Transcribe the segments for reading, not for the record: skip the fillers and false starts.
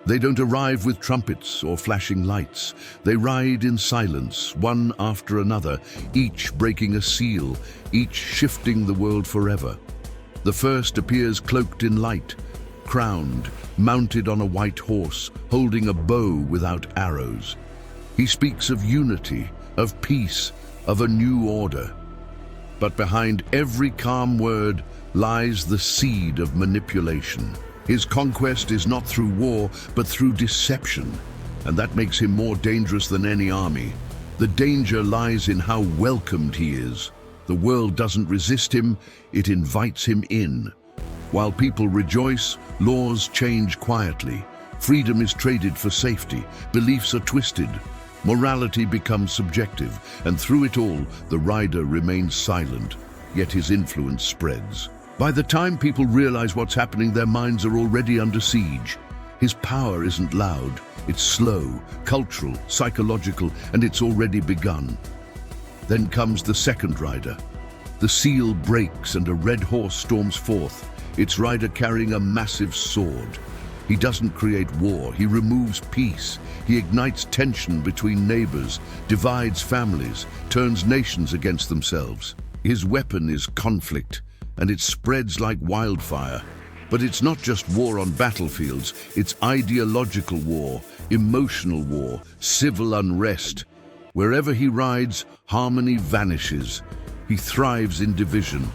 They don't arrive with trumpets or flashing lights. They ride in silence, one after another, each breaking a seal, each shifting the world forever. The first appears cloaked in light, crowned, mounted on a white horse, holding a bow without arrows. He speaks of unity, of peace, of a new order. But behind every calm word lies the seed of manipulation. His conquest is not through war, but through deception, and that makes him more dangerous than any army. The danger lies in how welcomed he is. The world doesn't resist him, it invites him in. While people rejoice, laws change quietly. Freedom is traded for safety, beliefs are twisted. Morality becomes subjective, and through it all, the rider remains silent, yet his influence spreads. By the time people realize what's happening, their minds are already under siege. His power isn't loud, it's slow, cultural, psychological, and it's already begun. Then comes the second rider. The seal breaks and a red horse storms forth, its rider carrying a massive sword. He doesn't create war, he removes peace. He ignites tension between neighbors, divides families, turns nations against themselves. His weapon is conflict, and it spreads like wildfire. But it's not just war on battlefields, it's ideological war, emotional war, civil unrest. Wherever he rides, harmony vanishes. He thrives in division.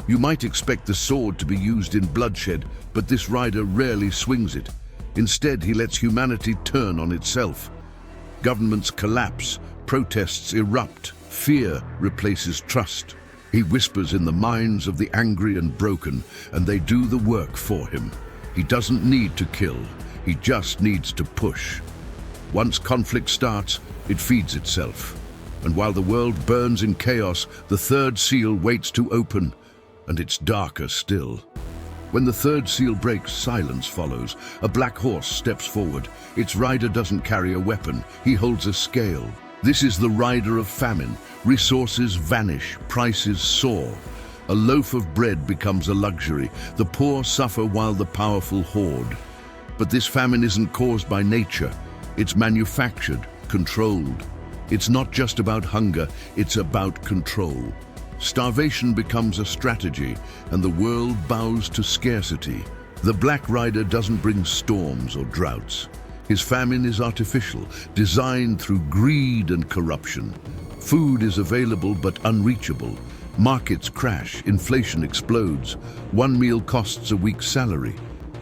You might expect the sword to be used in bloodshed, but this rider rarely swings it. Instead, he lets humanity turn on itself. Governments collapse, protests erupt, fear replaces trust. He whispers in the minds of the angry and broken, and they do the work for him. He doesn't need to kill, he just needs to push. Once conflict starts, it feeds itself. And while the world burns in chaos, the third seal waits to open, and it's darker still. When the third seal breaks, silence follows. A black horse steps forward. Its rider doesn't carry a weapon, he holds a scale. This is the rider of famine. Resources vanish, prices soar. A loaf of bread becomes a luxury. The poor suffer while the powerful hoard. But this famine isn't caused by nature. It's manufactured, controlled. It's not just about hunger, it's about control. Starvation becomes a strategy, and the world bows to scarcity. The Black Rider doesn't bring storms or droughts. His famine is artificial, designed through greed and corruption. Food is available but unreachable. Markets crash, inflation explodes. One meal costs a week's salary.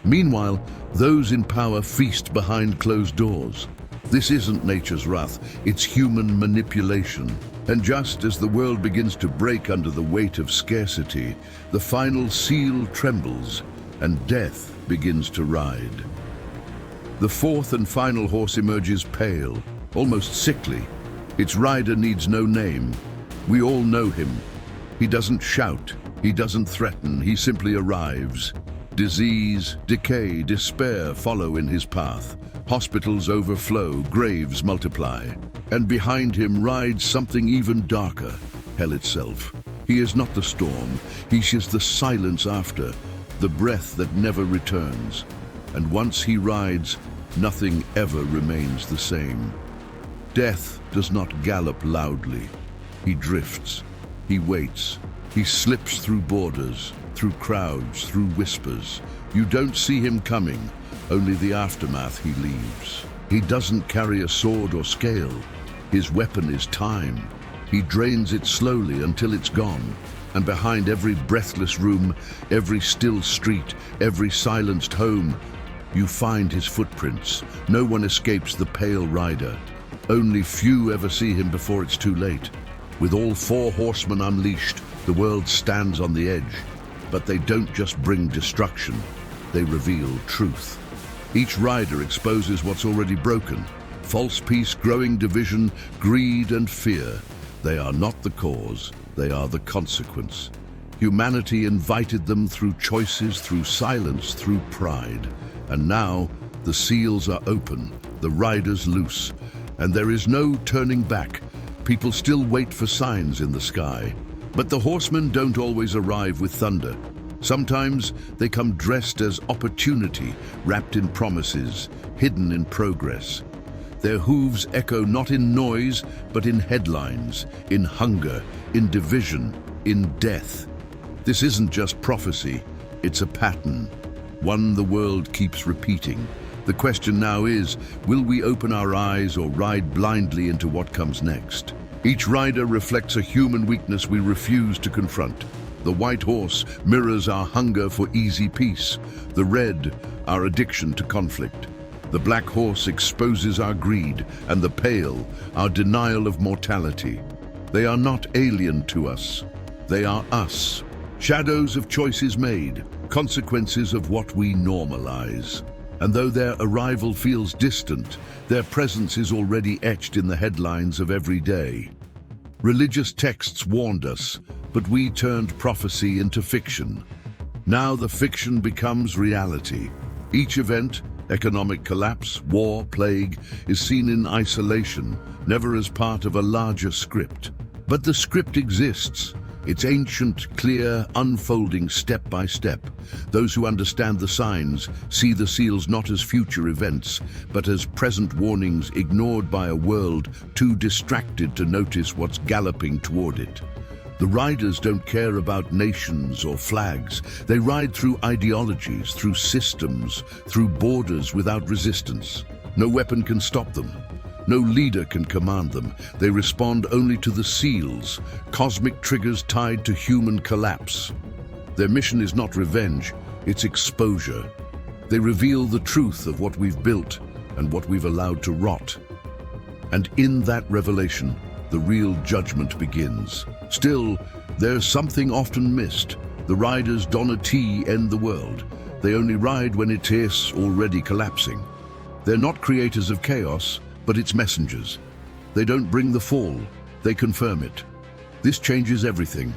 Meanwhile, those in power feast behind closed doors. This isn't nature's wrath, it's human manipulation. And just as the world begins to break under the weight of scarcity, the final seal trembles and death begins to ride. The fourth and final horse emerges pale, almost sickly. Its rider needs no name. We all know him. He doesn't shout, he doesn't threaten, he simply arrives. Disease, decay, despair follow in his path. Hospitals overflow, graves multiply. And behind him rides something even darker, hell itself. He is not the storm, he is the silence after, the breath that never returns. And once he rides, nothing ever remains the same. Death does not gallop loudly. He drifts, he waits, he slips through borders, through crowds, through whispers. You don't see him coming, only the aftermath he leaves. He doesn't carry a sword or scale. His weapon is time. He drains it slowly until it's gone. And behind every breathless room, every still street, every silenced home, you find his footprints. No one escapes the pale rider. Only few ever see him before it's too late. With all four horsemen unleashed, the world stands on the edge. But they don't just bring destruction, they reveal truth. Each rider exposes what's already broken. False peace, growing division, greed and fear. They are not the cause, they are the consequence. Humanity invited them through choices, through silence, through pride. And now, the seals are open, the riders loose, and there is no turning back. People still wait for signs in the sky. But the horsemen don't always arrive with thunder. Sometimes they come dressed as opportunity, wrapped in promises, hidden in progress. Their hooves echo not in noise, but in headlines, in hunger, in division, in death. This isn't just prophecy, it's a pattern, one the world keeps repeating. The question now is, will we open our eyes or ride blindly into what comes next? Each rider reflects a human weakness we refuse to confront. The white horse mirrors our hunger for easy peace. The red, our addiction to conflict. The black horse exposes our greed, and the pale, our denial of mortality. They are not alien to us. They are us. Shadows of choices made, consequences of what we normalize. And though their arrival feels distant, their presence is already etched in the headlines of every day. Religious texts warned us, but we turned prophecy into fiction. Now the fiction becomes reality. Each event, economic collapse, war, plague, is seen in isolation, never as part of a larger script. But the script exists. It's ancient, clear, unfolding step by step. Those who understand the signs see the seals not as future events, but as present warnings ignored by a world too distracted to notice what's galloping toward it. The riders don't care about nations or flags. They ride through ideologies, through systems, through borders without resistance. No weapon can stop them. No leader can command them. They respond only to the seals, cosmic triggers tied to human collapse. Their mission is not revenge, it's exposure. They reveal the truth of what we've built and what we've allowed to rot. And in that revelation, the real judgment begins. Still, there's something often missed. The riders don a T end the world. They only ride when it's already collapsing. They're not creators of chaos, but its messengers. They don't bring the fall, they confirm it. This changes everything,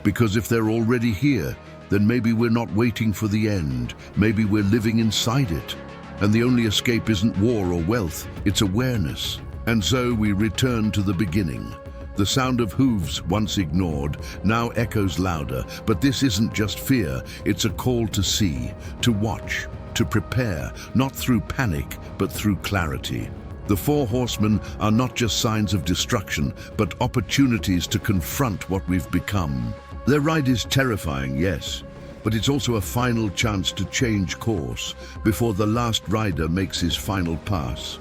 because if they're already here, then maybe we're not waiting for the end, maybe we're living inside it. And the only escape isn't war or wealth, it's awareness. And so we return to the beginning. The sound of hooves, once ignored, now echoes louder, but this isn't just fear, it's a call to see, to watch, to prepare, not through panic, but through clarity. The Four Horsemen are not just signs of destruction, but opportunities to confront what we've become. Their ride is terrifying, yes, but it's also a final chance to change course before the last rider makes his final pass.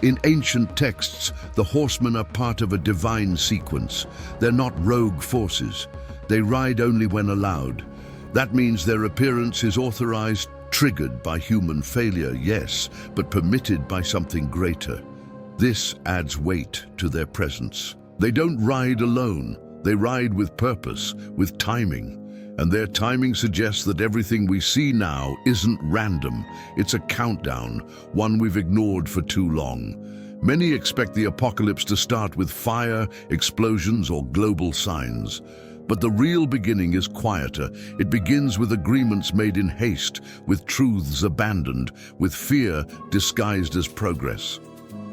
In ancient texts, the horsemen are part of a divine sequence. They're not rogue forces. They ride only when allowed. That means their appearance is authorized, triggered by human failure, yes, but permitted by something greater. This adds weight to their presence. They don't ride alone. They ride with purpose, with timing. And their timing suggests that everything we see now isn't random. It's a countdown, one we've ignored for too long. Many expect the apocalypse to start with fire, explosions, or global signs. But the real beginning is quieter. It begins with agreements made in haste, with truths abandoned, with fear disguised as progress.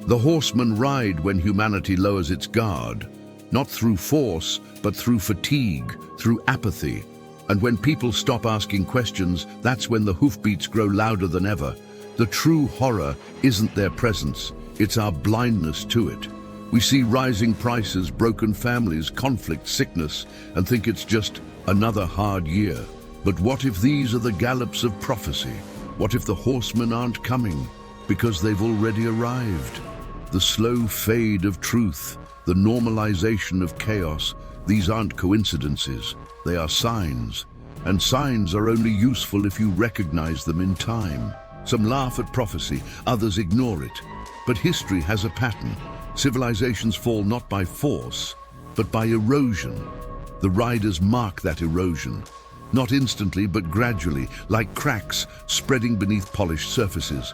The horsemen ride when humanity lowers its guard, not through force, but through fatigue, through apathy. And when people stop asking questions, that's when the hoofbeats grow louder than ever. The true horror isn't their presence, it's our blindness to it. We see rising prices, broken families, conflict, sickness, and think it's just another hard year. But what if these are the gallops of prophecy? What if the horsemen aren't coming because they've already arrived? The slow fade of truth, the normalization of chaos, these aren't coincidences, they are signs. And signs are only useful if you recognize them in time. Some laugh at prophecy, others ignore it. But history has a pattern. Civilizations fall not by force, but by erosion. The riders mark that erosion. Not instantly, but gradually, like cracks spreading beneath polished surfaces.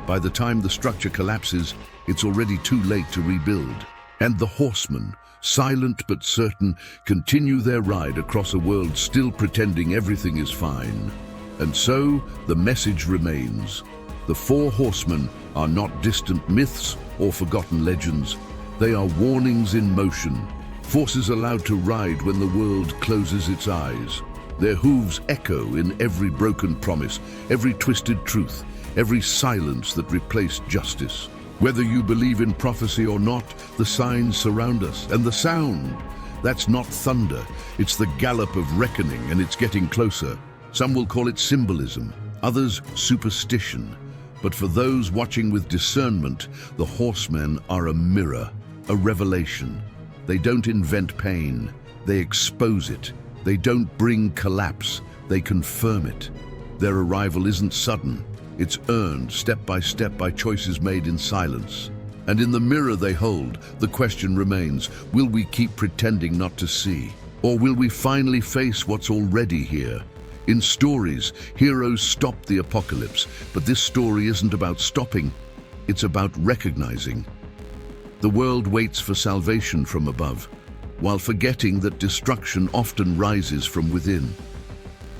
By the time the structure collapses, it's already too late to rebuild. And the horsemen, silent but certain, continue their ride across a world still pretending everything is fine. And so, the message remains. The Four Horsemen are not distant myths or forgotten legends. They are warnings in motion, forces allowed to ride when the world closes its eyes. Their hooves echo in every broken promise, every twisted truth, every silence that replaced justice. Whether you believe in prophecy or not, the signs surround us. And the sound, that's not thunder. It's the gallop of reckoning, and it's getting closer. Some will call it symbolism, others superstition. But for those watching with discernment, the horsemen are a mirror, a revelation. They don't invent pain, they expose it. They don't bring collapse, they confirm it. Their arrival isn't sudden. It's earned step by choices made in silence. And in the mirror they hold, the question remains, will we keep pretending not to see? Or will we finally face what's already here? In stories, heroes stop the apocalypse, but this story isn't about stopping, it's about recognizing. The world waits for salvation from above, while forgetting that destruction often rises from within.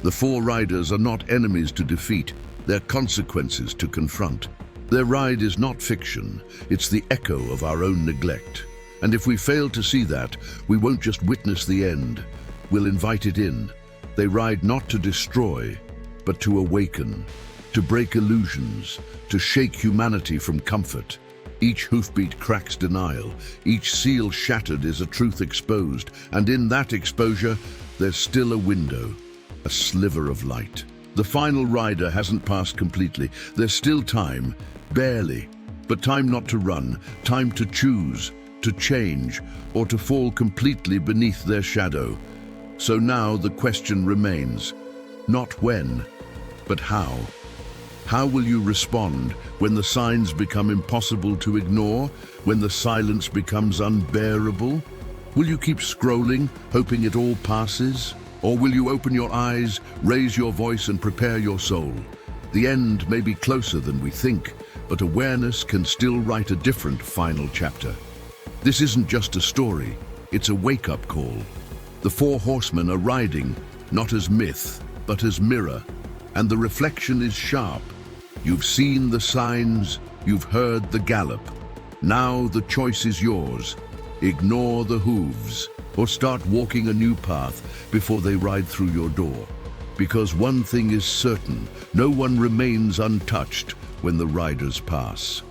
The four riders are not enemies to defeat, they're consequences to confront. Their ride is not fiction, it's the echo of our own neglect. And if we fail to see that, we won't just witness the end, we'll invite it in. They ride not to destroy, but to awaken, to break illusions, to shake humanity from comfort. Each hoofbeat cracks denial, each seal shattered is a truth exposed, and in that exposure, there's still a window, a sliver of light. The final rider hasn't passed completely. There's still time, barely, but time not to run, time to choose, to change, or to fall completely beneath their shadow. So now the question remains, not when, but how. How will you respond when the signs become impossible to ignore, when the silence becomes unbearable? Will you keep scrolling, hoping it all passes? Or will you open your eyes, raise your voice, and prepare your soul? The end may be closer than we think, but awareness can still write a different final chapter. This isn't just a story, it's a wake-up call. The Four Horsemen are riding, not as myth, but as mirror, and the reflection is sharp. You've seen the signs, you've heard the gallop. Now the choice is yours. Ignore the hooves, or start walking a new path before they ride through your door. Because one thing is certain, no one remains untouched when the riders pass.